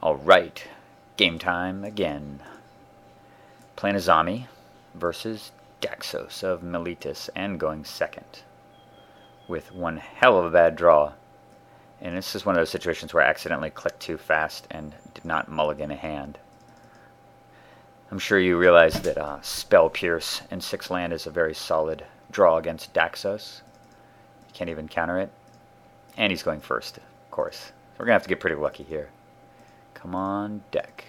Alright, game time again. Playing Azami versus Daxos of Miletus and going second. With one hell of a bad draw. And this is one of those situations where I accidentally clicked too fast and did not mulligan a hand. I'm sure you realize that Spell Pierce and 6 land is a very solid draw against Daxos. You can't even counter it. And he's going first, of course. So we're going to have to get pretty lucky here. Come on, deck.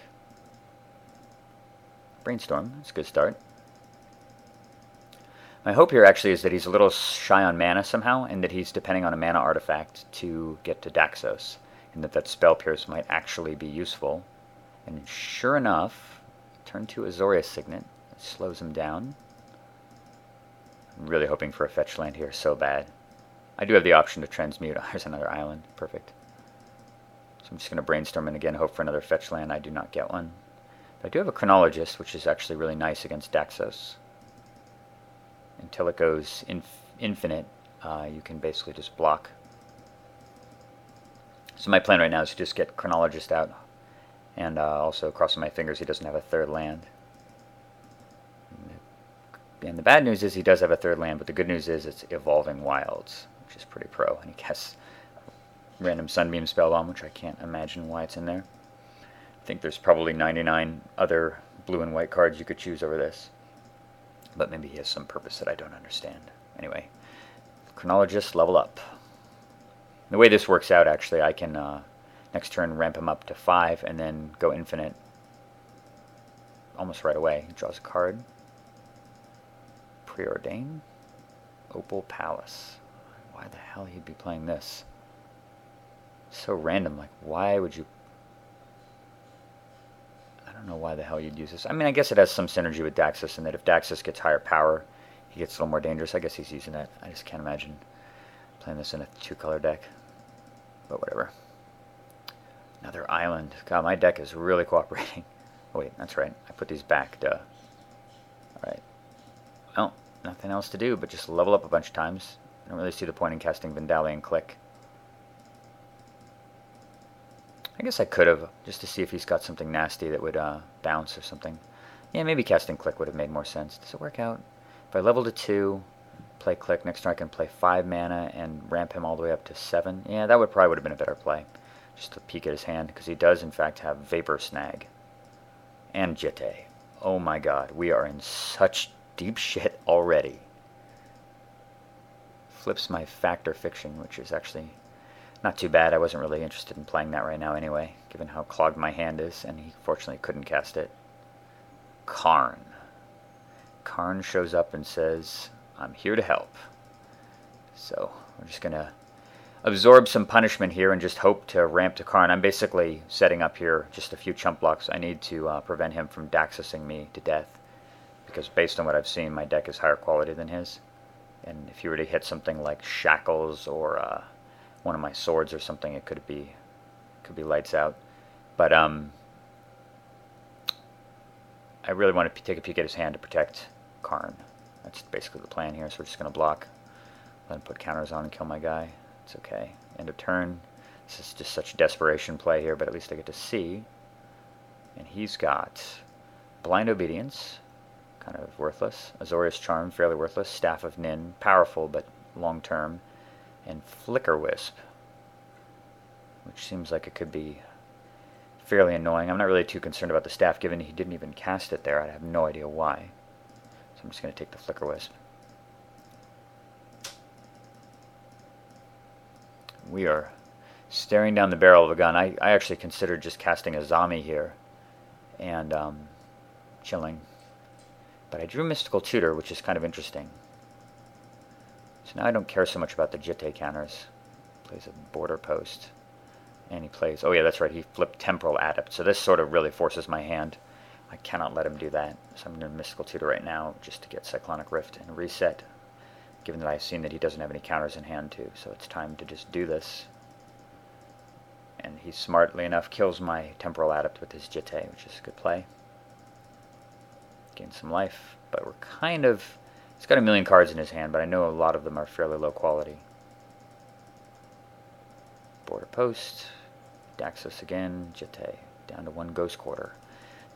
Brainstorm, that's a good start. My hope here actually is that he's a little shy on mana somehow, and that he's depending on a mana artifact to get to Daxos, and that Spell Pierce might actually be useful. And sure enough, turn 2 Azorius Signet. That slows him down. I'm really hoping for a fetch land here so bad. I do have the option to transmute. Oh, there's another island. Perfect. So I'm just going to brainstorm and again hope for another fetch land. I do not get one. But I do have a Chronologist, which is actually really nice against Daxos. Until it goes infinite, you can basically just block. So my plan right now is to just get Chronologist out. And also, crossing my fingers, he doesn't have a third land. And the bad news is he does have a third land, but the good news is it's Evolving Wilds, which is pretty pro. And he casts random Sunbeam Spellbomb, which I can't imagine why it's in there. I think there's probably 99 other blue and white cards you could choose over this. But maybe he has some purpose that I don't understand. Anyway, Chronologist, level up. The way this works out, actually, I can next turn ramp him up to 5 and then go infinite almost right away. He draws a card. Preordain. Opal Palace. Why the hell he'd be playing this? So random. Like, why would you... I don't know why the hell you'd use this. I mean, I guess it has some synergy with Daxos in that if Daxos gets higher power, he gets a little more dangerous. I guess he's using that. I just can't imagine playing this in a 2-color deck. But whatever. Another island. God, my deck is really cooperating. Oh, wait, that's right. I put these back, duh. Alright. Well, nothing else to do but just level up a bunch of times. I don't really see the point in casting Vendalian Click. I guess I could have, just to see if he's got something nasty that would bounce or something. Yeah, maybe casting Click would have made more sense. Does it work out? If I level to 2, play Click, next turn I can play 5 mana and ramp him all the way up to 7. Yeah, that probably would have been a better play. Just to peek at his hand, because he does in fact have Vapor Snag. And Jitte. Oh my god, we are in such deep shit already. Flips my Factor Fiction, which is actually... not too bad. I wasn't really interested in playing that right now anyway, given how clogged my hand is, and he fortunately couldn't cast it. Karn. Karn shows up and says, I'm here to help. So, we're just going to absorb some punishment here and just hope to ramp to Karn. I'm basically setting up here just a few chump blocks. I need to prevent him from Daxosing me to death, because based on what I've seen, my deck is higher quality than his. And if you were to hit something like Shackles or... one of my swords or something, it could be lights out. But I really want to take a peek at his hand to protect Karn. That's basically the plan here. So we're just going to block, let him put counters on and kill my guy. It's okay. End of turn. This is just such a desperation play here, but at least I get to see. And he's got Blind Obedience, kind of worthless. Azorius Charm, fairly worthless. Staff of Nin, powerful but long term. And Flicker Wisp, which seems like it could be fairly annoying. I'm not really too concerned about the staff, given he didn't even cast it there. I have no idea why. So I'm just going to take the Flicker Wisp. We are staring down the barrel of a gun. I actually considered just casting Azami here and chilling. But I drew Mystical Tutor, which is kind of interesting. So now I don't care so much about the Jitte counters. Plays a Border Post. And he plays... oh yeah, that's right, he flipped Temporal Adept. So this sort of really forces my hand. I cannot let him do that. So I'm doing Mystical Tutor right now just to get Cyclonic Rift and reset. Given that I've seen that he doesn't have any counters in hand too. So it's time to just do this. And he smartly enough kills my Temporal Adept with his Jitte, which is a good play. Gain some life. But we're kind of... he's got a million cards in his hand, but I know a lot of them are fairly low quality. Border Post, Daxos again, Jitte. Down to 1 Ghost Quarter.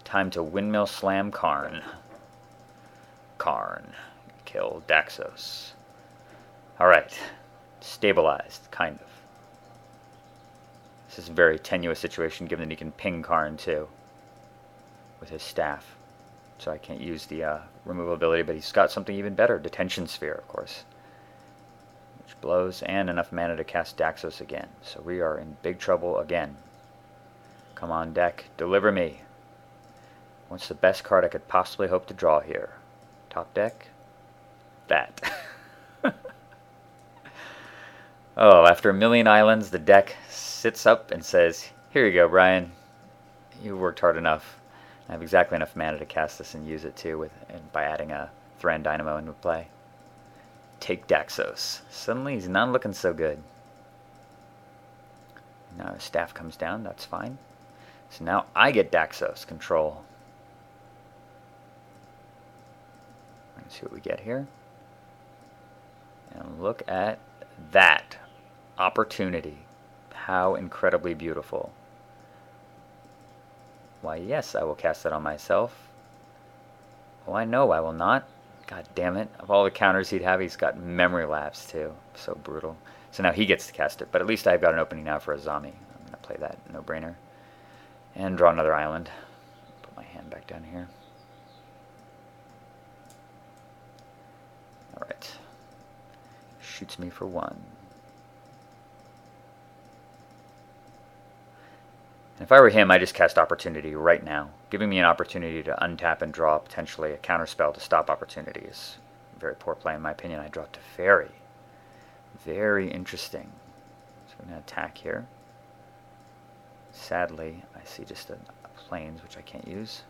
Time to Windmill Slam Karn. Karn. Kill Daxos. Alright. Stabilized, kind of. This is a very tenuous situation given that he can ping Karn too. With his staff. So I can't use the removal ability, but he's got something even better. Detention Sphere, of course. Which blows, and enough mana to cast Daxos again. So we are in big trouble again. Come on, deck. Deliver me. What's the best card I could possibly hope to draw here? Top deck? That. Oh, after a million islands, the deck sits up and says, here you go, Brian. You worked hard enough. I have exactly enough mana to cast this and use it too by adding a Thran Dynamo into play. Take Daxos. Suddenly he's not looking so good. Now his staff comes down, that's fine. So now I get Daxos control. Let's see what we get here. And look at that opportunity. How incredibly beautiful. Why, yes, I will cast that on myself. Oh, I know I will not. God damn it. Of all the counters he'd have, he's got memory lapse too. So brutal. So now he gets to cast it, but at least I've got an opening now for Azami. I'm going to play that, no-brainer. And draw another island. Put my hand back down here. Alright. Shoots me for 1. And if I were him, I just cast Opportunity right now. Giving me an opportunity to untap and draw potentially a counterspell to stop Opportunity is very poor play in my opinion. I draw Teferi. Very interesting. So we're going to attack here. Sadly, I see just a plains, which I can't use.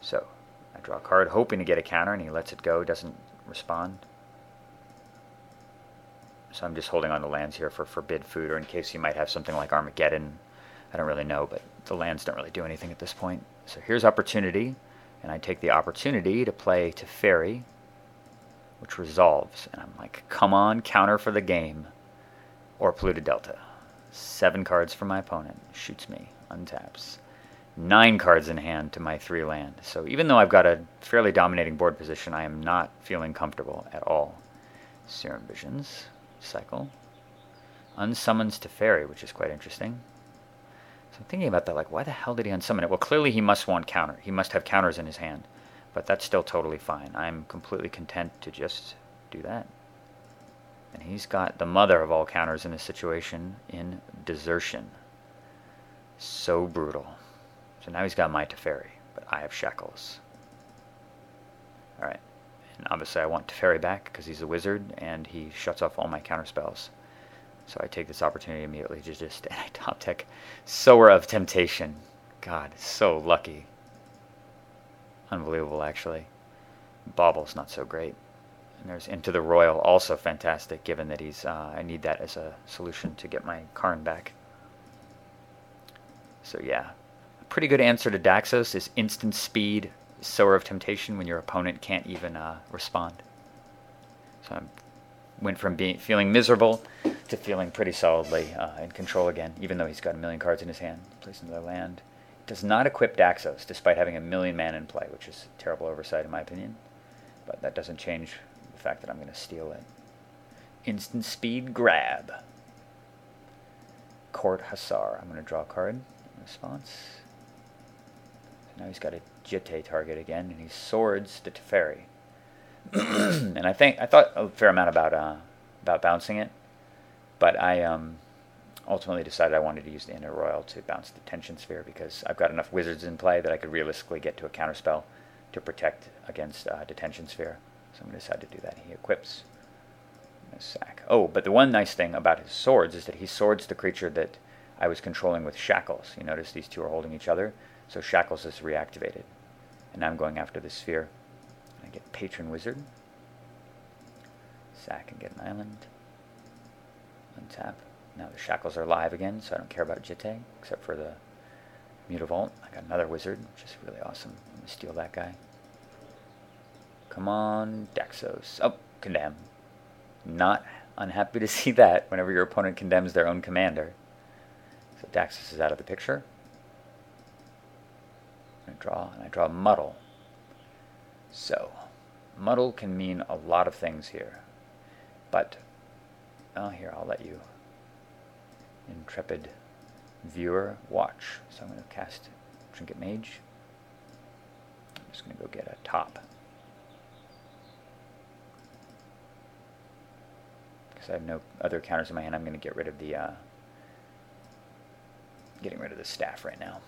So, I draw a card hoping to get a counter, and he lets it go, doesn't respond. So I'm just holding on to lands here for forbid food, or in case he might have something like Armageddon. I don't really know, but the lands don't really do anything at this point. So here's Opportunity, and I take the opportunity to play Teferi, which resolves. And I'm like, come on, counter for the game. Or Polluted Delta. 7 cards for my opponent. Shoots me. Untaps. 9 cards in hand to my 3 land. So even though I've got a fairly dominating board position, I am not feeling comfortable at all. Serum Visions. Cycle. Unsummons Teferi, which is quite interesting. So I'm thinking about that, like, why the hell did he unsummon it? Well, clearly he must want counter. He must have counters in his hand. But that's still totally fine. I'm completely content to just do that. And he's got the mother of all counters in this situation in Desertion. So brutal. So now he's got my Teferi, but I have Shackles. Alright. And obviously I want Teferi back because he's a wizard and he shuts off all my counter spells. So I take this opportunity immediately to just, and I top deck Sower of Temptation. God, so lucky. Unbelievable, actually. Bauble's not so great. And there's Into the Royal, also fantastic, given that he's, I need that as a solution to get my Karn back. So yeah, a pretty good answer to Daxos is instant speed, Sower of Temptation when your opponent can't even respond. So I went from feeling miserable to feeling pretty solidly in control again, even though he's got a million cards in his hand. Place another land. Does not equip Daxos, despite having a million mana in play, which is a terrible oversight in my opinion. But that doesn't change the fact that I'm going to steal it. Instant speed grab. Court Hussar. I'm going to draw a card in response. So now he's got a Jitte target again, and he swords the Teferi. And I thought a fair amount about bouncing it, but I ultimately decided I wanted to use the Inner Royal to bounce the Tension Sphere because I've got enough wizards in play that I could realistically get to a counterspell to protect against Detention Sphere. So I'm going to decide to do that. He equips a sack. Oh, but the one nice thing about his swords is that he swords the creature that I was controlling with Shackles. You notice these two are holding each other, so Shackles is reactivated. And now I'm going after the sphere. I get Patron Wizard. Sack and get an island. Untap. Now the Shackles are live again, so I don't care about Jitte, except for the Mutavault. I got another wizard, which is really awesome. I'm going to steal that guy. Come on, Daxos. Oh, condemn. Not unhappy to see that whenever your opponent condemns their own commander. So Daxos is out of the picture. I draw Muddle. So, Muddle can mean a lot of things here. But, here, I'll let you, intrepid viewer, watch. So I'm going to cast Trinket Mage. I'm just going to go get a top. Because I have no other counters in my hand, I'm going to get rid of the, getting rid of the staff right now.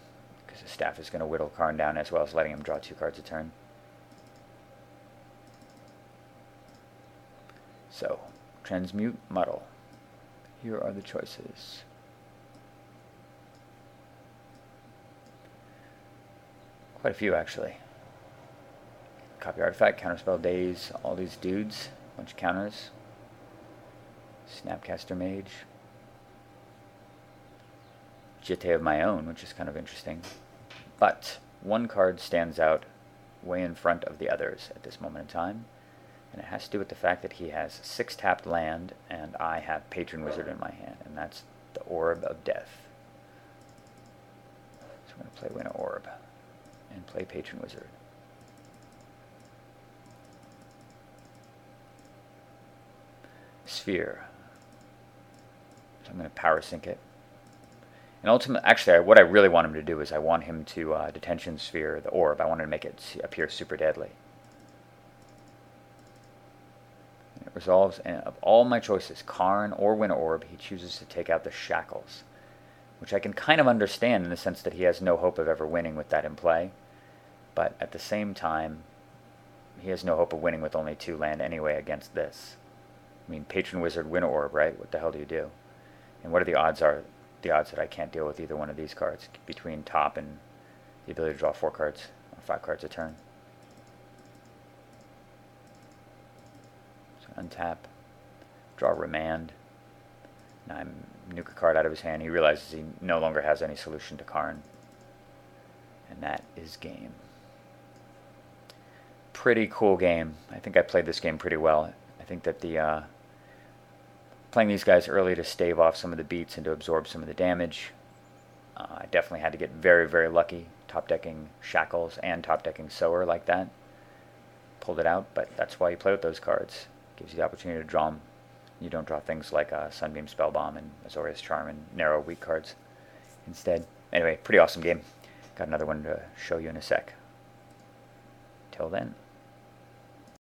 Because the staff is going to whittle Karn down as well as letting him draw 2 cards a turn. So, transmute, muddle. Here are the choices. Quite a few, actually. Copy artifact, counterspell, daze, all these dudes, bunch of counters. Snapcaster Mage. Jitte of my own, which is kind of interesting. But one card stands out way in front of the others at this moment in time. And it has to do with the fact that he has 6 tapped land, and I have Patron Wizard in my hand, and that's the Orb of Death. So I'm going to play Win Orb, and play Patron Wizard. Sphere. So I'm going to Power Sync it. And ultimately, actually, what I really want him to do is I want him to Detention Sphere the Orb. I want to make it appear super deadly. It resolves, and of all my choices, Karn or Win Orb, he chooses to take out the Shackles, which I can kind of understand in the sense that he has no hope of ever winning with that in play. But at the same time, he has no hope of winning with only 2 land anyway against this. I mean, Patron Wizard, Win Orb, right? What the hell do you do? And what are the odds that I can't deal with either one of these cards between top and the ability to draw 4 cards or 5 cards a turn? So untap, draw Remand. Now I'm nuke a card out of his hand. He realizes he no longer has any solution to Karn. And that is game. Pretty cool game. I think I played this game pretty well. I think that the playing these guys early to stave off some of the beats and to absorb some of the damage. I definitely had to get very, very lucky. Top decking Shackles and top decking Sower like that. Pulled it out, but that's why you play with those cards. Gives you the opportunity to draw them. You don't draw things like Sunbeam Spellbomb and Azorius Charm and narrow weak cards instead. Anyway, pretty awesome game. Got another one to show you in a sec. Till then.